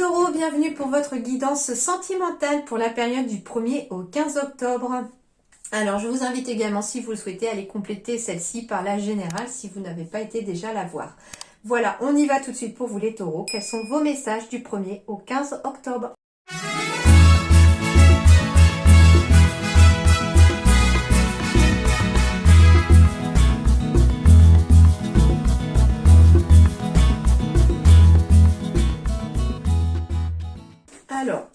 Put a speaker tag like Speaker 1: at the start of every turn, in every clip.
Speaker 1: Taureaux, bienvenue pour votre guidance sentimentale pour la période du 1er au 15 octobre. Alors, je vous invite également, si vous le souhaitez, à aller compléter celle-ci par la générale si vous n'avez pas été déjà la voir. Voilà, on y va tout de suite pour vous les Taureaux. Quels sont vos messages du 1er au 15 octobre? Alors,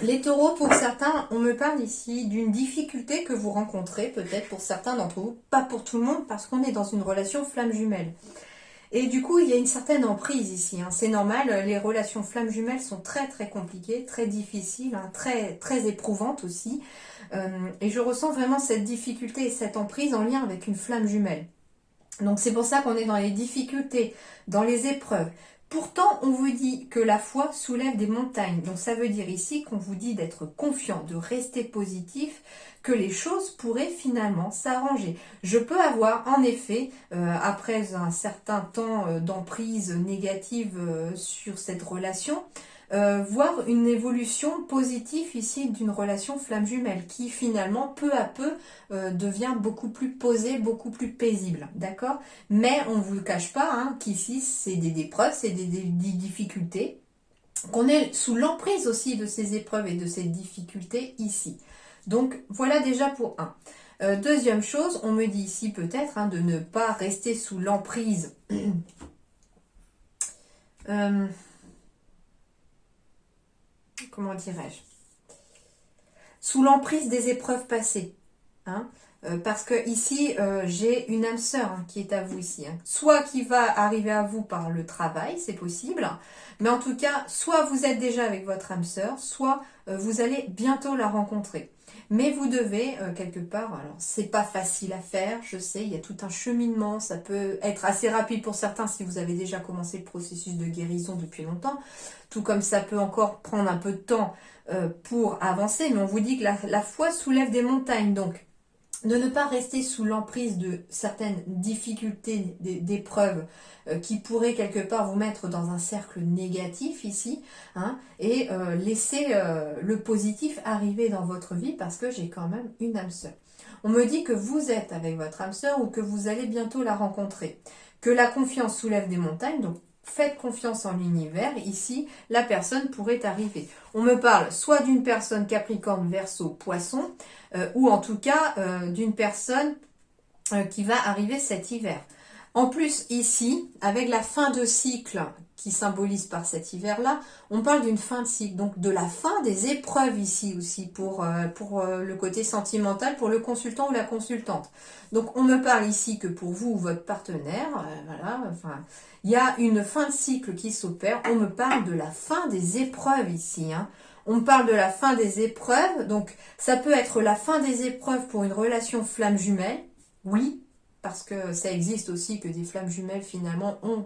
Speaker 1: les Taureaux, pour certains, on me parle ici d'une difficulté que vous rencontrez, peut-être pour certains d'entre vous, pas pour tout le monde, parce qu'on est dans une relation flamme jumelle. Et du coup, il y a une certaine emprise ici, hein. C'est normal, les relations flammes jumelles sont très très compliquées, très difficiles, hein, très, très éprouvantes aussi. Et je ressens vraiment cette difficulté et cette emprise en lien avec une flamme jumelle. Donc c'est pour ça qu'on est dans les difficultés, dans les épreuves. Pourtant, on vous dit que la foi soulève des montagnes. Donc ça veut dire ici qu'on vous dit d'être confiant, de rester positif, que les choses pourraient finalement s'arranger. Je peux avoir, en effet, après un certain temps d'emprise négative sur cette relation, voir une évolution positive ici d'une relation flamme jumelle qui finalement peu à peu devient beaucoup plus posée, beaucoup plus paisible, d'accord? Mais on ne vous le cache pas, hein, qu'ici c'est des épreuves, c'est des difficultés, qu'on est sous l'emprise aussi de ces épreuves et de ces difficultés ici. Donc voilà déjà pour un. Deuxième chose, on me dit ici peut-être hein, de ne pas rester sous l'emprise comment dirais-je, sous l'emprise des épreuves passées. Hein, parce que ici, j'ai une âme sœur hein, qui est à vous ici. Hein. Soit qui va arriver à vous par le travail, c'est possible. Mais en tout cas, soit vous êtes déjà avec votre âme sœur, soit vous allez bientôt la rencontrer. Mais vous devez, quelque part, alors c'est pas facile à faire, je sais, il y a tout un cheminement, ça peut être assez rapide pour certains si vous avez déjà commencé le processus de guérison depuis longtemps, tout comme ça peut encore prendre un peu de temps pour avancer, mais on vous dit que la foi soulève des montagnes, donc de ne pas rester sous l'emprise de certaines difficultés, d'épreuves qui pourraient quelque part vous mettre dans un cercle négatif ici, hein, et laisser le positif arriver dans votre vie parce que j'ai quand même une âme sœur. On me dit que vous êtes avec votre âme sœur ou que vous allez bientôt la rencontrer, que la confiance soulève des montagnes, donc faites confiance en l'univers, ici la personne pourrait arriver. On me parle soit d'une personne Capricorne, Verseau, Poisson, ou en tout cas d'une personne qui va arriver cet hiver. En plus ici, avec la fin de cycle qui symbolise par cet hiver-là, on parle d'une fin de cycle, donc de la fin des épreuves ici aussi pour le côté sentimental, pour le consultant ou la consultante. Donc on me parle ici que pour vous ou votre partenaire, voilà, enfin, il y a une fin de cycle qui s'opère. On me parle de la fin des épreuves ici, hein. On parle de la fin des épreuves, donc ça peut être la fin des épreuves pour une relation flamme jumelle, oui, parce que ça existe aussi que des flammes jumelles finalement ont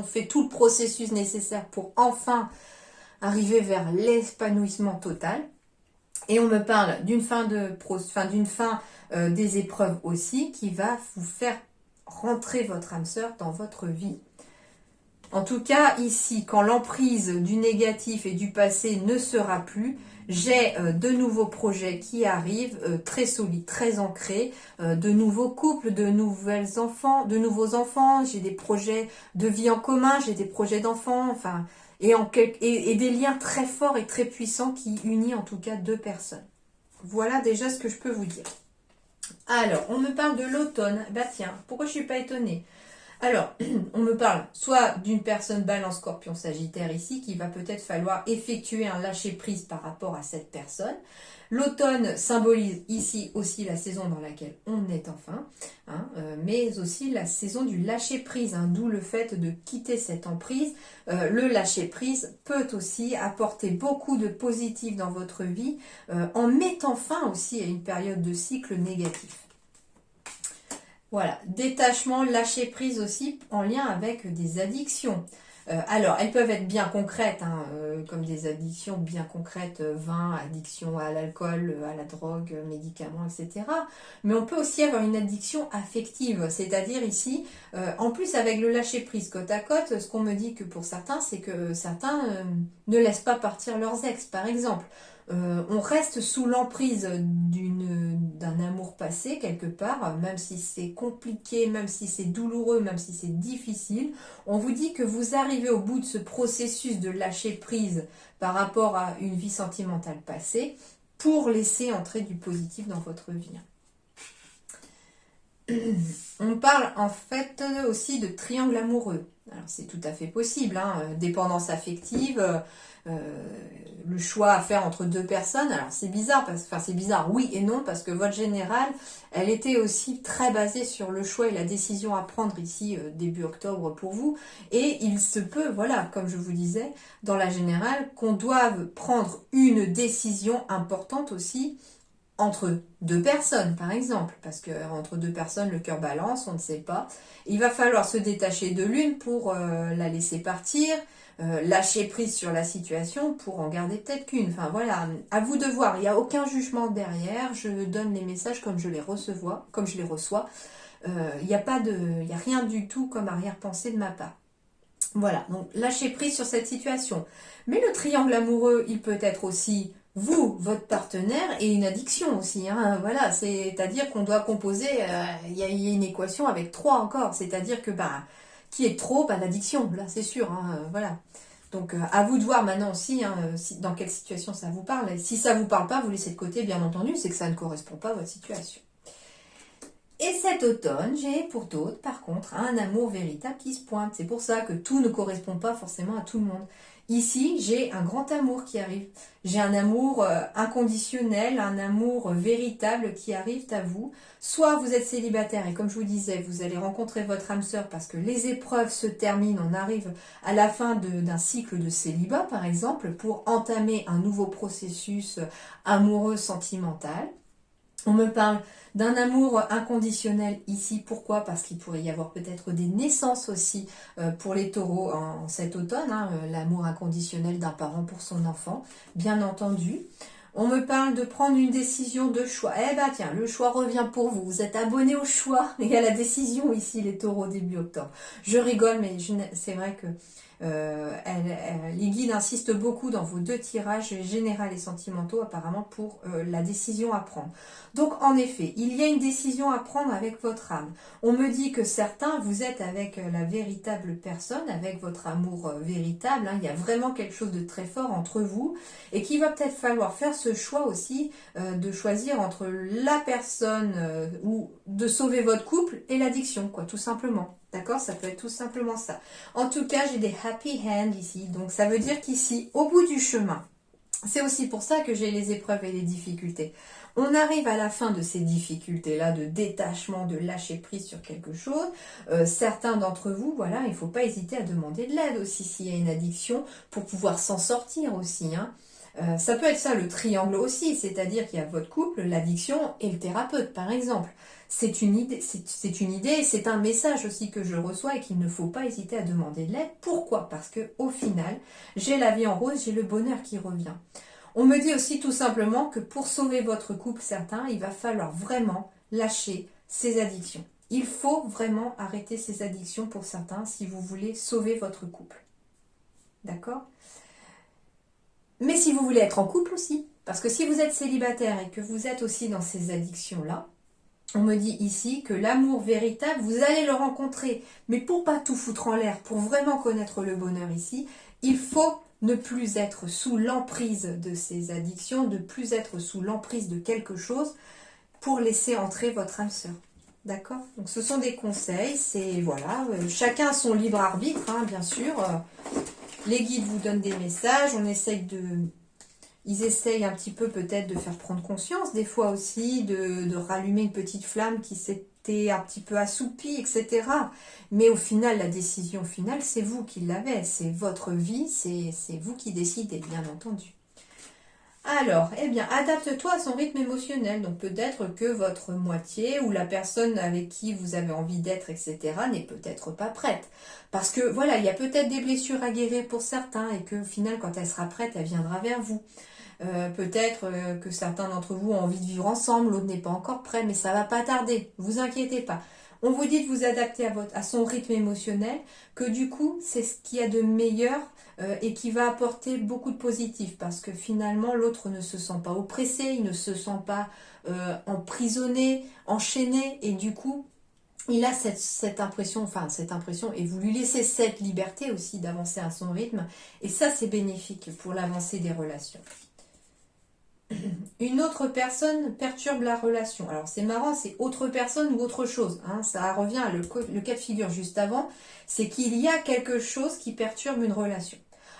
Speaker 1: fait tout le processus nécessaire pour enfin arriver vers l'épanouissement total. Et on me parle d'une fin des épreuves aussi qui va vous faire rentrer votre âme sœur dans votre vie. En tout cas, ici, quand l'emprise du négatif et du passé ne sera plus, j'ai de nouveaux projets qui arrivent, très solides, très ancrés, de nouveaux couples, de nouveaux enfants, j'ai des projets de vie en commun, j'ai des projets d'enfants, enfin, et des liens très forts et très puissants qui unissent en tout cas deux personnes. Voilà déjà ce que je peux vous dire. Alors, on me parle de l'automne. Bah tiens, pourquoi je ne suis pas étonnée ? Alors, on me parle soit d'une personne Balance, Scorpion, Sagittaire ici, qui va peut-être falloir effectuer un lâcher-prise par rapport à cette personne. L'automne symbolise ici aussi la saison dans laquelle on est enfin, hein, mais aussi la saison du lâcher-prise, hein, d'où le fait de quitter cette emprise. Le lâcher-prise peut aussi apporter beaucoup de positif dans votre vie, en mettant fin aussi à une période de cycle négatif. Voilà, détachement, lâcher prise aussi en lien avec des addictions. Alors, elles peuvent être bien concrètes, hein, comme des addictions bien concrètes, vin, addiction à l'alcool, à la drogue, médicaments, etc. Mais on peut aussi avoir une addiction affective, c'est-à-dire ici, en plus avec le lâcher-prise côte à côte, ce qu'on me dit que pour certains, c'est que certains ne laissent pas partir leurs ex, par exemple. On reste sous l'emprise d'un amour passé quelque part, même si c'est compliqué, même si c'est douloureux, même si c'est difficile. On vous dit que vous arrivez au bout de ce processus de lâcher prise par rapport à une vie sentimentale passée pour laisser entrer du positif dans votre vie. On parle en fait aussi de triangle amoureux. Alors c'est tout à fait possible, hein, dépendance affective, le choix à faire entre deux personnes. Alors c'est bizarre, c'est bizarre, oui et non, parce que votre générale, elle était aussi très basée sur le choix et la décision à prendre ici début octobre pour vous. Et il se peut, voilà, comme je vous disais, dans la générale, qu'on doive prendre une décision importante aussi entre deux personnes, par exemple, parce que entre deux personnes, le cœur balance, on ne sait pas. Il va falloir se détacher de l'une pour la laisser partir, lâcher prise sur la situation pour en garder peut-être qu'une. Enfin voilà, à vous de voir. Il n'y a aucun jugement derrière. Je donne les messages comme je les reçois. Il n'y a il y a rien du tout comme arrière-pensée de ma part. Voilà, donc lâcher prise sur cette situation. Mais le triangle amoureux, il peut être aussi vous, votre partenaire et une addiction aussi. Hein. Voilà, c'est-à-dire qu'on doit composer, il y a une équation avec 3 encore. C'est-à-dire que qui est trop, l'addiction, là c'est sûr. Hein, voilà. Donc à vous de voir maintenant aussi dans quelle situation ça vous parle. Et si ça ne vous parle pas, vous laissez de côté, bien entendu, c'est que ça ne correspond pas à votre situation. Et cet automne, j'ai pour d'autres, par contre, un amour véritable qui se pointe. C'est pour ça que tout ne correspond pas forcément à tout le monde. Ici, j'ai un grand amour qui arrive. J'ai un amour inconditionnel, un amour véritable qui arrive à vous. Soit vous êtes célibataire et comme je vous disais, vous allez rencontrer votre âme sœur parce que les épreuves se terminent. On arrive à la fin d'un cycle de célibat, par exemple, pour entamer un nouveau processus amoureux, sentimental. On me parle d'un amour inconditionnel ici. Pourquoi? Parce qu'il pourrait y avoir peut-être des naissances aussi pour les taureaux en cet automne. Hein, l'amour inconditionnel d'un parent pour son enfant, bien entendu. On me parle de prendre une décision de choix. Eh ben tiens, le choix revient pour vous. Vous êtes abonné au choix et à la décision ici, les taureaux, début octobre. Je rigole, mais c'est vrai que les guides insistent beaucoup dans vos 2 tirages, général et sentimentaux, apparemment pour la décision à prendre. Donc en effet, il y a une décision à prendre avec votre âme. On me dit que certains, vous êtes avec la véritable personne, avec votre amour véritable. Hein, il y a vraiment quelque chose de très fort entre vous et qu'il va peut-être falloir faire ce choix aussi de choisir entre la personne ou de sauver votre couple et l'addiction, quoi, tout simplement. D'accord? Ça peut être tout simplement ça. En tout cas, j'ai des happy hands ici. Donc, ça veut dire qu'ici, au bout du chemin, c'est aussi pour ça que j'ai les épreuves et les difficultés. On arrive à la fin de ces difficultés-là, de détachement, de lâcher prise sur quelque chose. Certains d'entre vous, voilà, il ne faut pas hésiter à demander de l'aide aussi s'il y a une addiction pour pouvoir s'en sortir aussi. Hein. Ça peut être ça le triangle aussi, c'est-à-dire qu'il y a votre couple, l'addiction et le thérapeute, par exemple. C'est une idée, c'est un message aussi que je reçois et qu'il ne faut pas hésiter à demander de l'aide. Pourquoi? Parce que au final, j'ai la vie en rose, j'ai le bonheur qui revient. On me dit aussi tout simplement que pour sauver votre couple, certains, il va falloir vraiment lâcher ces addictions. Il faut vraiment arrêter ces addictions pour certains si vous voulez sauver votre couple. D'accord? Mais si vous voulez être en couple aussi, parce que si vous êtes célibataire et que vous êtes aussi dans ces addictions-là, on me dit ici que l'amour véritable, vous allez le rencontrer. Mais pour pas tout foutre en l'air, pour vraiment connaître le bonheur ici, il faut ne plus être sous l'emprise de ces addictions, de plus être sous l'emprise de quelque chose pour laisser entrer votre âme sœur. D'accord? Donc ce sont des conseils, c'est voilà, chacun a son libre arbitre, hein, bien sûr. Les guides vous donnent des messages, ils essayent un petit peu peut-être de faire prendre conscience, des fois aussi, de rallumer une petite flamme qui s'était un petit peu assoupie, etc. Mais au final, la décision finale, c'est vous qui l'avez, c'est votre vie, c'est vous qui décidez, bien entendu. Alors, eh bien, adapte-toi à son rythme émotionnel. Donc peut-être que votre moitié ou la personne avec qui vous avez envie d'être, etc., n'est peut-être pas prête. Parce que voilà, il y a peut-être des blessures à guérir pour certains et qu'au final, quand elle sera prête, elle viendra vers vous. Peut-être que certains d'entre vous ont envie de vivre ensemble, l'autre n'est pas encore prêt, mais ça va pas tarder. Vous inquiétez pas. On vous dit de vous adapter à son rythme émotionnel, que du coup, c'est ce qu'il y a de meilleur et qui va apporter beaucoup de positif, parce que finalement, l'autre ne se sent pas oppressé, il ne se sent pas emprisonné, enchaîné, et du coup, il a cette impression, et vous lui laissez cette liberté aussi d'avancer à son rythme, et ça, c'est bénéfique pour l'avancée des relations. Une autre personne perturbe la relation. Alors c'est marrant, c'est autre personne ou autre chose. Hein. Ça revient à le cas de figure juste avant. C'est qu'il y a quelque chose qui perturbe une relation.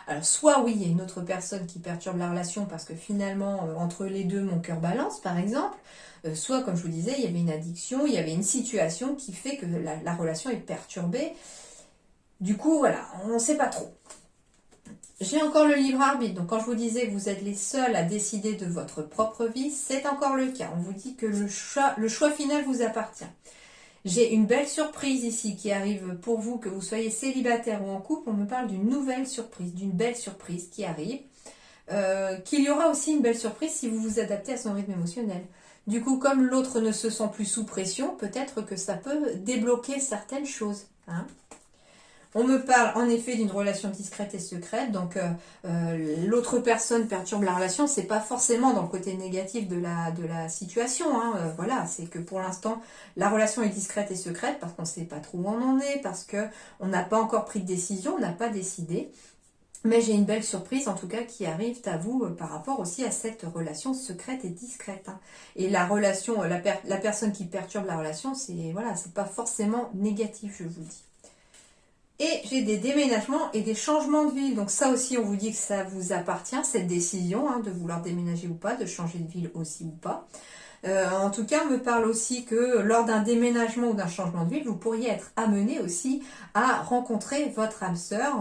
Speaker 1: Alors soit oui, il y a une autre personne qui perturbe la relation parce que finalement, entre les deux, mon cœur balance par exemple. Soit, comme je vous disais, il y avait une addiction, il y avait une situation qui fait que la relation est perturbée. Du coup, voilà, on ne sait pas trop. J'ai encore le libre arbitre, donc quand je vous disais que vous êtes les seuls à décider de votre propre vie, c'est encore le cas. On vous dit que le choix final vous appartient. J'ai une belle surprise ici qui arrive pour vous, que vous soyez célibataire ou en couple. On me parle d'une nouvelle surprise, d'une belle surprise qui arrive. Qu'il y aura aussi une belle surprise si vous vous adaptez à son rythme émotionnel. Du coup, comme l'autre ne se sent plus sous pression, peut-être que ça peut débloquer certaines choses. Hein. On me parle en effet d'une relation discrète et secrète, donc l'autre personne perturbe la relation, c'est pas forcément dans le côté négatif de la situation, hein, voilà, c'est que pour l'instant la relation est discrète et secrète parce qu'on ne sait pas trop où on en est, parce qu'on n'a pas encore pris de décision, on n'a pas décidé, mais j'ai une belle surprise en tout cas qui arrive à vous par rapport aussi à cette relation secrète et discrète. Hein. Et la relation, la personne qui perturbe la relation, c'est voilà, c'est pas forcément négatif, je vous dis. Et j'ai des déménagements et des changements de ville. Donc ça aussi, on vous dit que ça vous appartient, cette décision hein, de vouloir déménager ou pas, de changer de ville aussi ou pas. En tout cas, on me parle aussi que lors d'un déménagement ou d'un changement de ville, vous pourriez être amené aussi à rencontrer votre âme sœur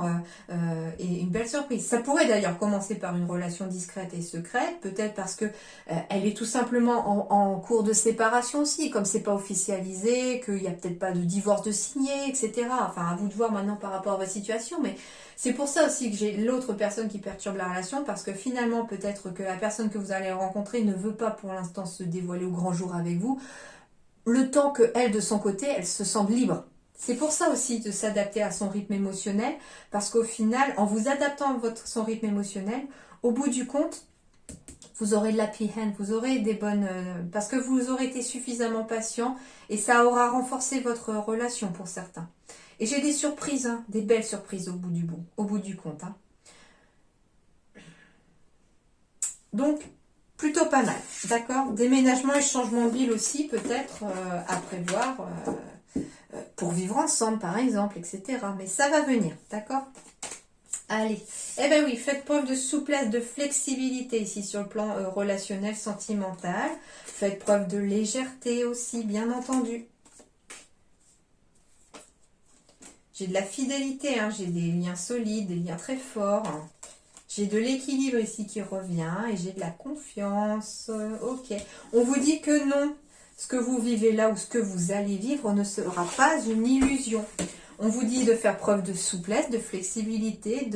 Speaker 1: et une belle surprise. Ça pourrait d'ailleurs commencer par une relation discrète et secrète, peut-être parce que elle est tout simplement en cours de séparation aussi, comme c'est pas officialisé, qu'il n'y a peut-être pas de divorce de signé, etc. Enfin, à vous de voir maintenant par rapport à votre situation, mais c'est pour ça aussi que j'ai l'autre personne qui perturbe la relation, parce que finalement, peut-être que la personne que vous allez rencontrer ne veut pas pour l'instant se dévoiler au grand jour avec vous, le temps que elle, de son côté, elle se sente libre. C'est pour ça aussi de s'adapter à son rythme émotionnel, parce qu'au final, en vous adaptant à son rythme émotionnel, au bout du compte, vous aurez de l'happy hand, vous aurez des bonnes... parce que vous aurez été suffisamment patient, et ça aura renforcé votre relation pour certains. Et j'ai des surprises, hein, des belles surprises au bout du compte. Hein. Donc, plutôt pas mal, d'accord. Déménagement et changement de ville aussi, peut-être à prévoir pour vivre ensemble, par exemple, etc. Mais ça va venir, d'accord. Allez, eh bien oui, faites preuve de souplesse, de flexibilité ici sur le plan relationnel, sentimental. Faites preuve de légèreté aussi, bien entendu. J'ai de la fidélité, hein, j'ai des liens solides, des liens très forts. Hein. J'ai de l'équilibre ici qui revient et j'ai de la confiance. Ok. On vous dit que non. Ce que vous vivez là ou ce que vous allez vivre ne sera pas une illusion. On vous dit de faire preuve de souplesse, de flexibilité,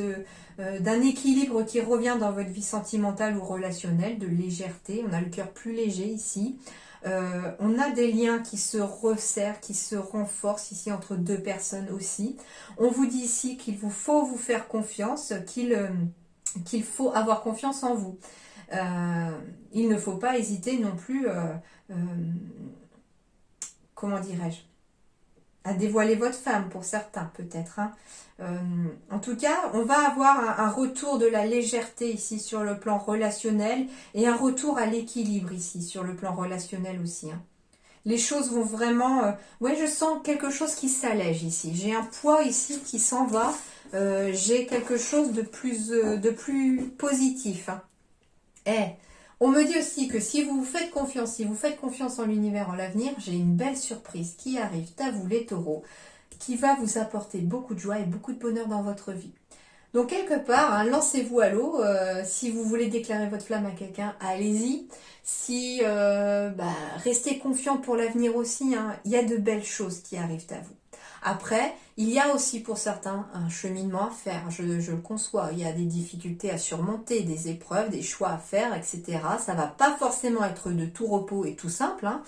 Speaker 1: d'un équilibre qui revient dans votre vie sentimentale ou relationnelle, de légèreté. On a le cœur plus léger ici. On a des liens qui se resserrent, qui se renforcent ici entre deux personnes aussi. On vous dit ici qu'il vous faut vous faire confiance, qu'il faut avoir confiance en vous. Il ne faut pas hésiter non plus, comment dirais-je, à dévoiler votre femme pour certains peut-être. Hein. En tout cas, on va avoir un retour de la légèreté ici sur le plan relationnel et un retour à l'équilibre ici sur le plan relationnel aussi. Hein. Les choses vont vraiment... ouais, je sens quelque chose qui s'allège ici. J'ai un poids ici qui s'en va. J'ai quelque chose de plus positif. Hein. On me dit aussi que si vous vous faites confiance, si vous faites confiance en l'univers, en l'avenir, j'ai une belle surprise qui arrive à vous les taureaux, qui va vous apporter beaucoup de joie et beaucoup de bonheur dans votre vie. Donc quelque part, hein, lancez-vous à l'eau. Si vous voulez déclarer votre flamme à quelqu'un, allez-y. Si restez confiant pour l'avenir aussi, hein, il y a de belles choses qui arrivent à vous. Après, il y a aussi pour certains un cheminement à faire, je le conçois. Il y a des difficultés à surmonter, des épreuves, des choix à faire, etc. Ça va pas forcément être de tout repos et tout simple, hein.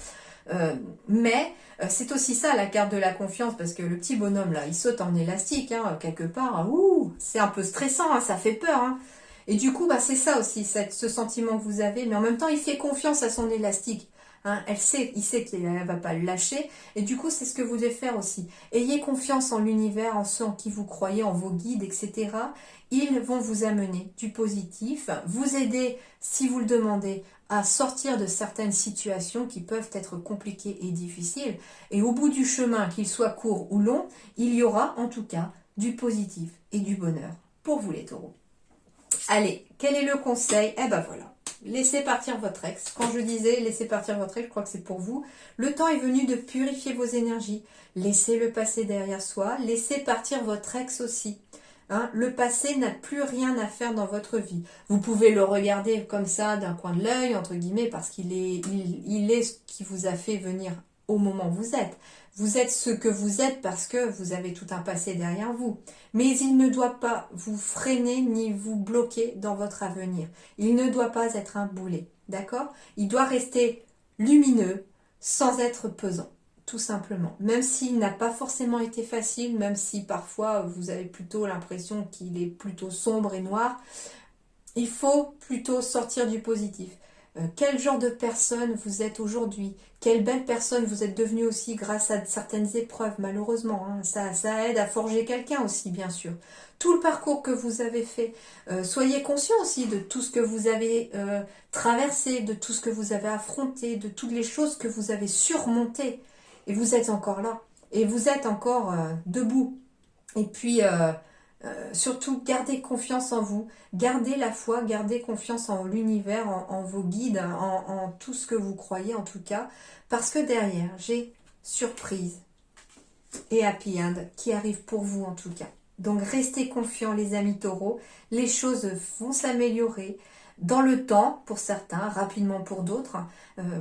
Speaker 1: Mais c'est aussi ça la carte de la confiance, parce que le petit bonhomme là, il saute en élastique, hein, quelque part, hein. Ouh, c'est un peu stressant, hein, ça fait peur, hein. Et du coup, c'est ça aussi, ce sentiment que vous avez, mais en même temps, il fait confiance à son élastique. Hein, il sait qu'elle ne va pas le lâcher, et du coup, c'est ce que vous devez faire aussi. Ayez confiance en l'univers, en ceux en qui vous croyez, en vos guides, etc. Ils vont vous amener du positif, vous aider, si vous le demandez, à sortir de certaines situations qui peuvent être compliquées et difficiles. Et au bout du chemin, qu'il soit court ou long, il y aura en tout cas du positif et du bonheur pour vous les taureaux. Allez, quel est le conseil? Eh ben voilà, laissez partir votre ex. Quand je disais laissez partir votre ex, je crois que c'est pour vous. Le temps est venu de purifier vos énergies. Laissez le passé derrière soi, laissez partir votre ex aussi. Hein, le passé n'a plus rien à faire dans votre vie. Vous pouvez le regarder comme ça d'un coin de l'œil, entre guillemets, parce il est ce qui vous a fait venir au moment où vous êtes. Vous êtes ce que vous êtes parce que vous avez tout un passé derrière vous. Mais il ne doit pas vous freiner ni vous bloquer dans votre avenir. Il ne doit pas être un boulet, d'accord? Il doit rester lumineux sans être pesant. Tout simplement. Même s'il n'a pas forcément été facile, même si parfois vous avez plutôt l'impression qu'il est plutôt sombre et noir, il faut plutôt sortir du positif. Quel genre de personne vous êtes aujourd'hui? Quelle belle personne vous êtes devenue aussi grâce à certaines épreuves, malheureusement. Hein. Ça aide à forger quelqu'un aussi, bien sûr. Tout le parcours que vous avez fait, soyez conscient aussi de tout ce que vous avez traversé, de tout ce que vous avez affronté, de toutes les choses que vous avez surmontées. Et vous êtes encore là. Et vous êtes encore debout. Et puis, surtout, gardez confiance en vous. Gardez la foi, gardez confiance en l'univers, en vos guides, en tout ce que vous croyez en tout cas. Parce que derrière, j'ai surprise et happy end qui arrivent pour vous en tout cas. Donc restez confiants les amis taureaux. Les choses vont s'améliorer dans le temps pour certains, rapidement pour d'autres.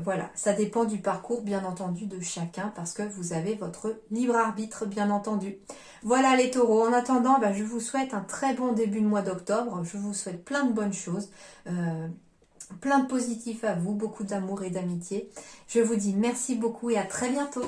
Speaker 1: Voilà, ça dépend du parcours bien entendu de chacun parce que vous avez votre libre arbitre bien entendu. Voilà les taureaux, en attendant je vous souhaite un très bon début de mois d'octobre, je vous souhaite plein de bonnes choses, plein de positifs à vous, beaucoup d'amour et d'amitié. Je vous dis merci beaucoup et à très bientôt.